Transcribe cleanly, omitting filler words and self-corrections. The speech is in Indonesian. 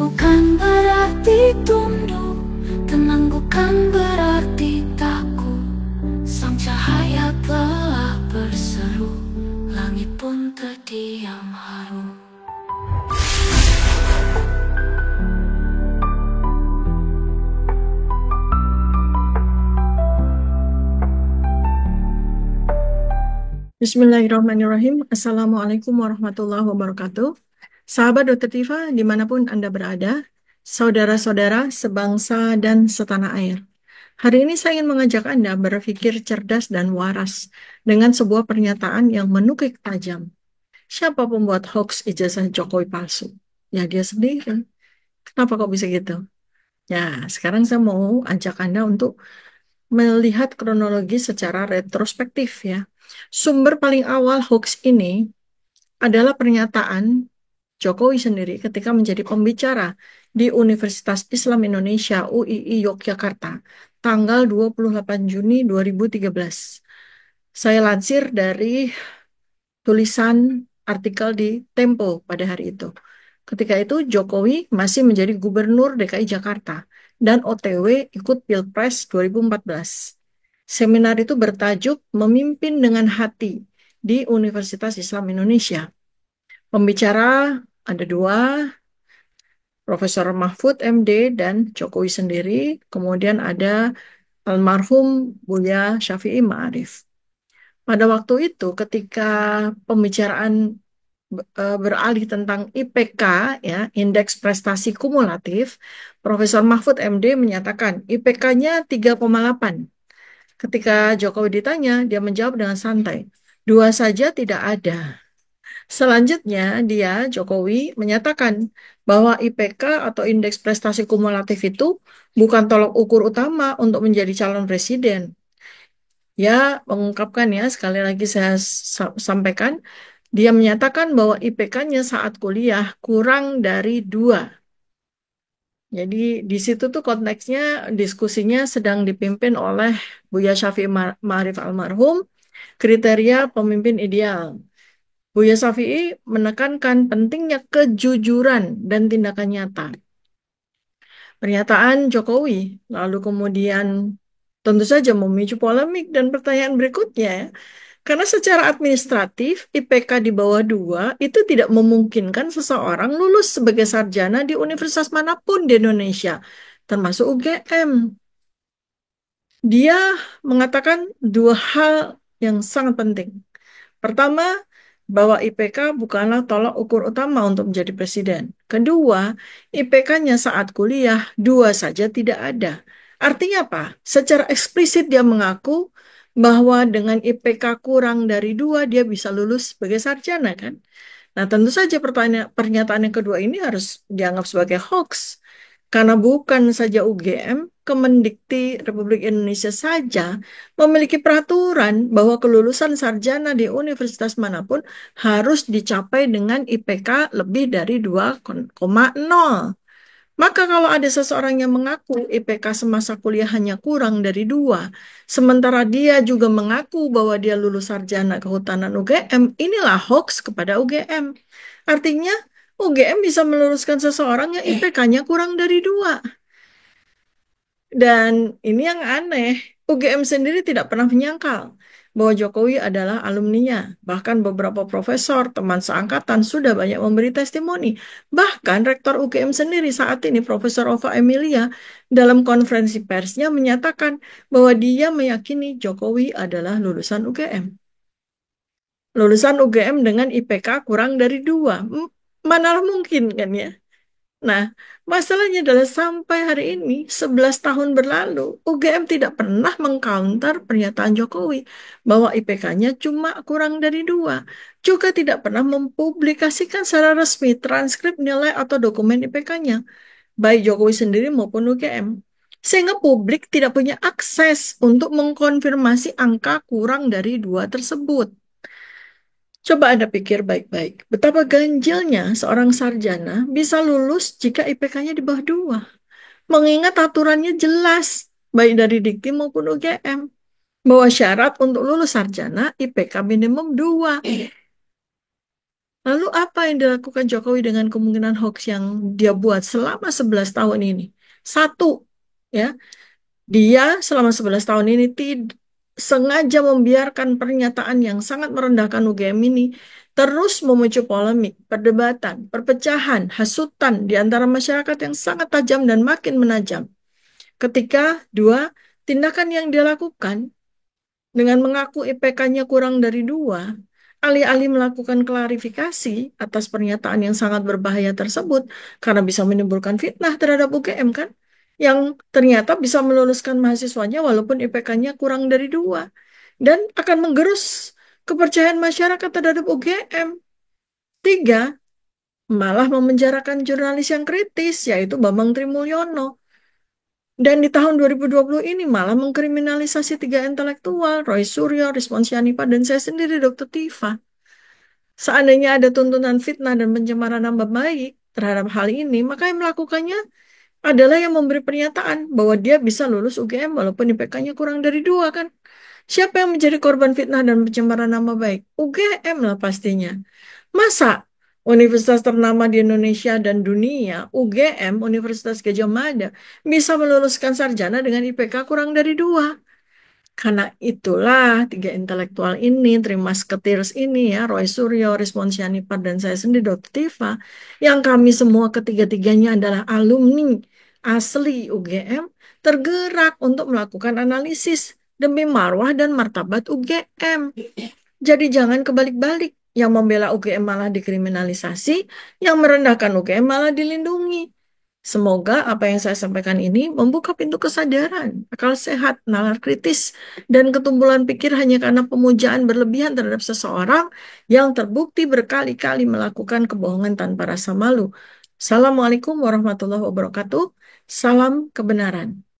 bukan berarti tunduk, tenang bukan berarti takut. Sang cahaya telah berseru, langit pun terdiam haru. Bismillahirrahmanirrahim. Assalamualaikum warahmatullahi wabarakatuh. Sahabat Dokter Tifa, dimanapun Anda berada, saudara-saudara sebangsa dan setanah air. Hari ini saya ingin mengajak Anda berpikir cerdas dan waras dengan sebuah pernyataan yang menukik tajam. Siapa pembuat hoax ijazah Jokowi palsu? Ya dia sendiri. Kenapa kok bisa gitu? Ya, sekarang saya mau ajak Anda untuk melihat kronologi secara retrospektif ya. Sumber paling awal hoax ini adalah pernyataan Jokowi sendiri ketika menjadi pembicara di Universitas Islam Indonesia UII Yogyakarta tanggal 28 Juni 2013. Saya lansir dari tulisan artikel di Tempo pada hari itu. Ketika itu Jokowi masih menjadi Gubernur DKI Jakarta dan OTW ikut Pilpres 2014. Seminar itu bertajuk Memimpin dengan Hati di Universitas Islam Indonesia. Pembicara ada dua, Profesor Mahfud MD dan Jokowi sendiri. Kemudian ada almarhum Buya Syafi'i Ma'arif. Pada waktu itu ketika pembicaraan beralih tentang IPK, ya, Indeks Prestasi Kumulatif, Profesor Mahfud MD menyatakan IPK-nya 3,8. Ketika Jokowi ditanya, dia menjawab dengan santai, dua saja tidak ada. Selanjutnya, Jokowi, menyatakan bahwa IPK atau Indeks Prestasi Kumulatif itu bukan tolok ukur utama untuk menjadi calon presiden. Ya, mengungkapkan ya, sekali lagi saya sampaikan, dia menyatakan bahwa IPK-nya saat kuliah kurang dari 2. Jadi di situ tuh konteksnya diskusinya sedang dipimpin oleh Buya Syafi'i Ma'arif almarhum, kriteria pemimpin ideal. Buya Syafi'i menekankan pentingnya kejujuran dan tindakan nyata. Pernyataan Jokowi lalu kemudian tentu saja memicu polemik dan pertanyaan berikutnya. Karena secara administratif, IPK di bawah 2 itu tidak memungkinkan seseorang lulus sebagai sarjana di universitas manapun di Indonesia, termasuk UGM. Dia mengatakan dua hal yang sangat penting. Pertama, bahwa IPK bukanlah tolak ukur utama untuk menjadi presiden. Kedua, IPK-nya saat kuliah 2 saja tidak ada. Artinya apa? Secara eksplisit dia mengaku bahwa dengan IPK kurang dari 2 dia bisa lulus sebagai sarjana kan? Nah, tentu saja pernyataan yang kedua ini harus dianggap sebagai hoax. Karena bukan saja UGM, Kemendikti Republik Indonesia saja memiliki peraturan bahwa kelulusan sarjana di universitas manapun harus dicapai dengan IPK lebih dari 2,0. Maka kalau ada seseorang yang mengaku IPK semasa kuliah hanya kurang dari 2, sementara dia juga mengaku bahwa dia lulus sarjana kehutanan UGM, inilah hoax kepada UGM. Artinya, UGM bisa meluluskan seseorang yang IPK-nya kurang dari 2. Dan ini yang aneh, UGM sendiri tidak pernah menyangkal bahwa Jokowi adalah alumninya. Bahkan beberapa profesor, teman seangkatan sudah banyak memberi testimoni. Bahkan Rektor UGM sendiri saat ini, Profesor Ova Emilia, dalam konferensi persnya menyatakan bahwa dia meyakini Jokowi adalah lulusan UGM. Lulusan UGM dengan IPK kurang dari 2. Manalah mungkin kan ya? Nah, masalahnya adalah sampai hari ini, 11 tahun berlalu, UGM tidak pernah mengcounter pernyataan Jokowi bahwa IPK-nya cuma kurang dari 2. Juga tidak pernah mempublikasikan secara resmi transkrip nilai atau dokumen IPK-nya, baik Jokowi sendiri maupun UGM. Sehingga publik tidak punya akses untuk mengkonfirmasi angka kurang dari 2 tersebut. Coba Anda pikir baik-baik, betapa ganjilnya seorang sarjana bisa lulus jika IPK-nya di bawah 2. Mengingat aturannya jelas, baik dari Dikti maupun UGM, bahwa syarat untuk lulus sarjana IPK minimum 2. Lalu apa yang dilakukan Jokowi dengan kemungkinan hoax yang dia buat selama 11 tahun ini? Satu, ya, dia selama 11 tahun ini sengaja membiarkan pernyataan yang sangat merendahkan UGM ini terus memicu polemik, perdebatan, perpecahan, hasutan di antara masyarakat yang sangat tajam dan makin menajam. Ketika dua, tindakan yang dia lakukan dengan mengaku IPK-nya kurang dari dua, alih-alih melakukan klarifikasi atas pernyataan yang sangat berbahaya tersebut, karena bisa menimbulkan fitnah terhadap UGM kan, yang ternyata bisa meluluskan mahasiswanya walaupun IPK-nya kurang dari dua, dan akan menggerus kepercayaan masyarakat terhadap UGM. Tiga, malah memenjarakan jurnalis yang kritis, yaitu Bambang Trimulyono. Dan di tahun 2020 ini malah mengkriminalisasi tiga intelektual, Roy Suryo, Rizwan Syanipa, dan saya sendiri, Dr. Tifa. Seandainya ada tuntutan fitnah dan pencemaran nama baik terhadap hal ini, maka yang melakukannya adalah yang memberi pernyataan bahwa dia bisa lulus UGM walaupun IPK-nya kurang dari dua kan. Siapa yang menjadi korban fitnah dan pencemaran nama baik? UGM lah pastinya. Masa universitas ternama di Indonesia dan dunia, UGM, Universitas Gadjah Mada, bisa meluluskan sarjana dengan IPK kurang dari dua? Karena itulah tiga intelektual ini, Three Musketeers ini ya, Roy Suryo, Rizwan Syanipa, dan saya sendiri Dr. Tifa, yang kami semua ketiga-tiganya adalah alumni asli UGM, tergerak untuk melakukan analisis demi marwah dan martabat UGM. Jadi jangan kebalik-balik. Yang membela UGM malah dikriminalisasi, yang merendahkan UGM malah dilindungi. Semoga apa yang saya sampaikan ini membuka pintu kesadaran, akal sehat, nalar kritis, dan ketumbuhan pikir hanya karena pemujaan berlebihan terhadap seseorang yang terbukti berkali-kali melakukan kebohongan tanpa rasa malu. Assalamualaikum warahmatullahi wabarakatuh. Salam kebenaran.